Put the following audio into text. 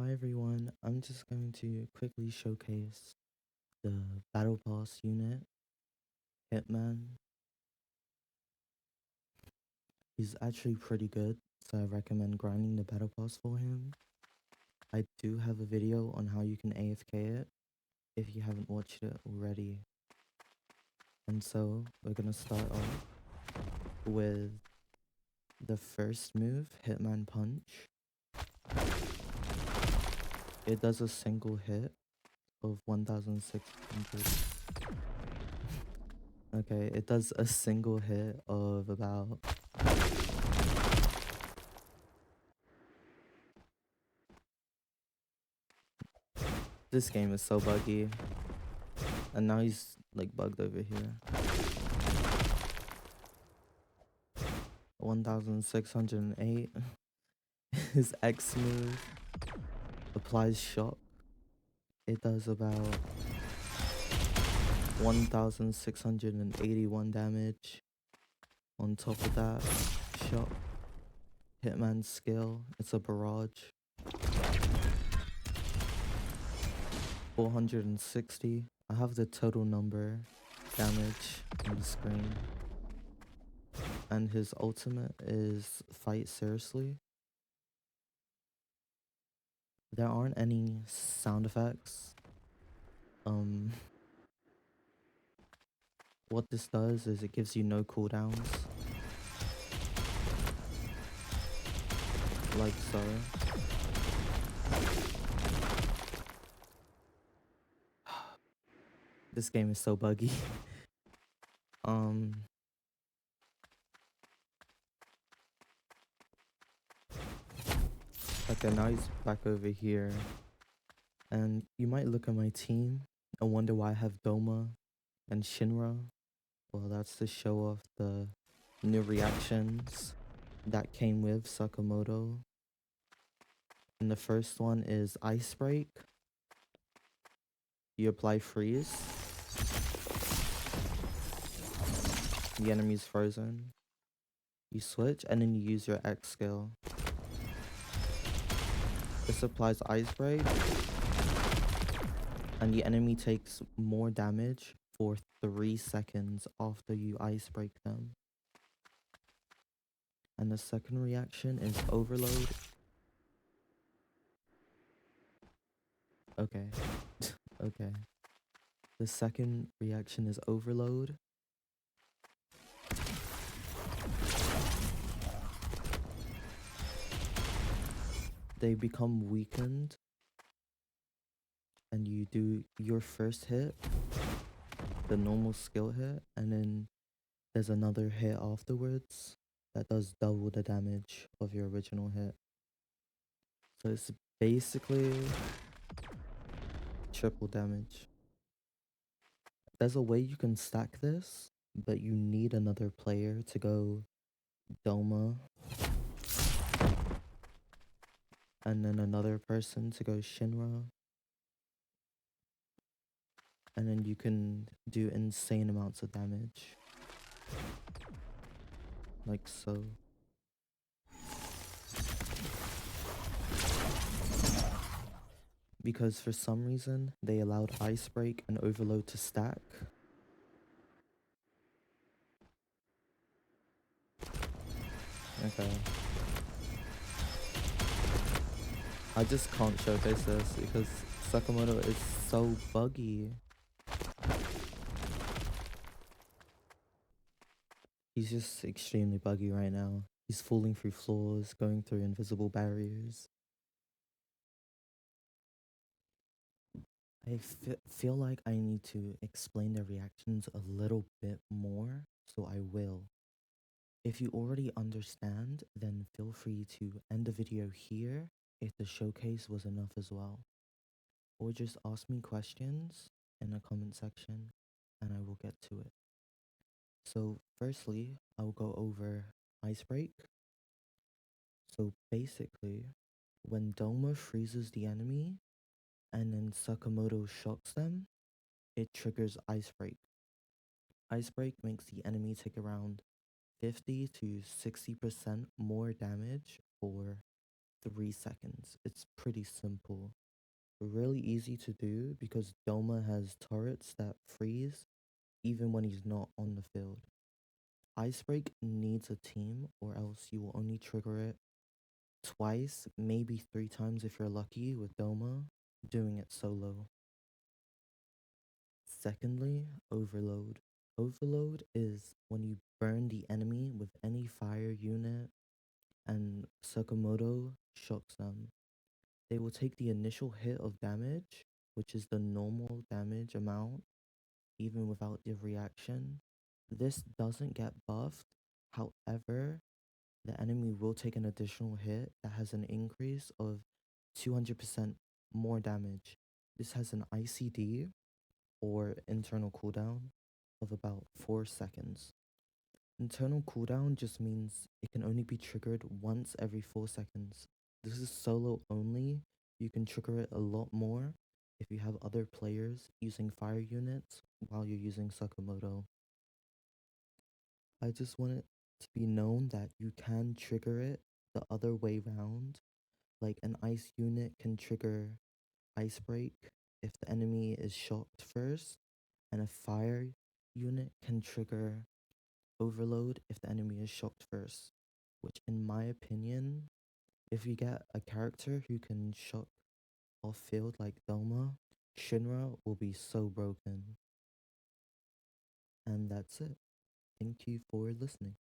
Hi everyone, I'm just going to quickly showcase the Battle Pass unit, Hitman. He's actually pretty good, so I recommend grinding the Battle Pass for him. I do have a video on how you can AFK it, if you haven't watched it already. And so, we're gonna start off with the first move, Hitman Punch. It does a single hit of 1,600. Okay, it does a single hit of about this game is so buggy. And now he's like bugged over here. 1,608. His X move applies shock. It does about 1,681 damage. On top of that, shock. Hitman's skill, it's a barrage. 460. I have the total number damage on the screen. And his ultimate is fight seriously. There aren't any sound effects. What this does is it gives you no cooldowns. Like so. This game is so buggy. Okay, now he's back over here. And you might look at my team and wonder why I have Doma and Shinra. Well, that's to show off the new reactions that came with Sakamoto. And the first one is Ice Break. You apply freeze. The enemy's frozen. You switch and then you use your X skill. This applies Ice Break. And the enemy takes more damage for 3 seconds after you Ice Break them. And the second reaction is Overload. Okay. Okay. The second reaction is Overload. They become weakened. And you do your first hit, the normal skill hit, and then there's another hit afterwards that does double the damage of your original hit. So it's basically triple damage. There's a way you can stack this, but you need another player to go Doma. And then another person to go Shinra. And then you can do insane amounts of damage. Like so. Because for some reason, they allowed Ice Break and Overload to stack. Okay. I just can't showcase this because Sakamoto is so buggy. He's just extremely buggy right now. He's falling through floors, going through invisible barriers. I feel like I need to explain the reactions a little bit more, so I will. If you already understand, then feel free to end the video here if the showcase was enough as well. Or just ask me questions in the comment section and I will get to it. So firstly, I'll go over Ice Break. So basically, when Doma freezes the enemy and then Sakamoto shocks them, it triggers Ice Break. Ice Break makes the enemy take around 50 to 60% more damage for 3 seconds. It's pretty simple. Really easy to do because Doma has turrets that freeze even when he's not on the field. Ice Break needs a team or else you will only trigger it twice, maybe 3 times if you're lucky with Doma, doing it solo. Secondly, Overload. Overload is when you burn the enemy with any fire unit and Sakamoto shocks them. They will take the initial hit of damage, which is the normal damage amount, even without the reaction. This doesn't get buffed. However, the enemy will take an additional hit that has an increase of 200% more damage. This has an ICD or internal cooldown of about 4 seconds. Internal cooldown just means it can only be triggered once every 4 seconds. This is solo only. You can trigger it a lot more if you have other players using fire units while you're using Sakamoto. I just want it to be known that you can trigger it the other way round. Like an ice unit can trigger ice break if the enemy is shocked first, and a fire unit can trigger overload if the enemy is shocked first. Which, in my opinion, if you get a character who can shock off field like Doma, Shinra will be so broken. And that's it. Thank you for listening.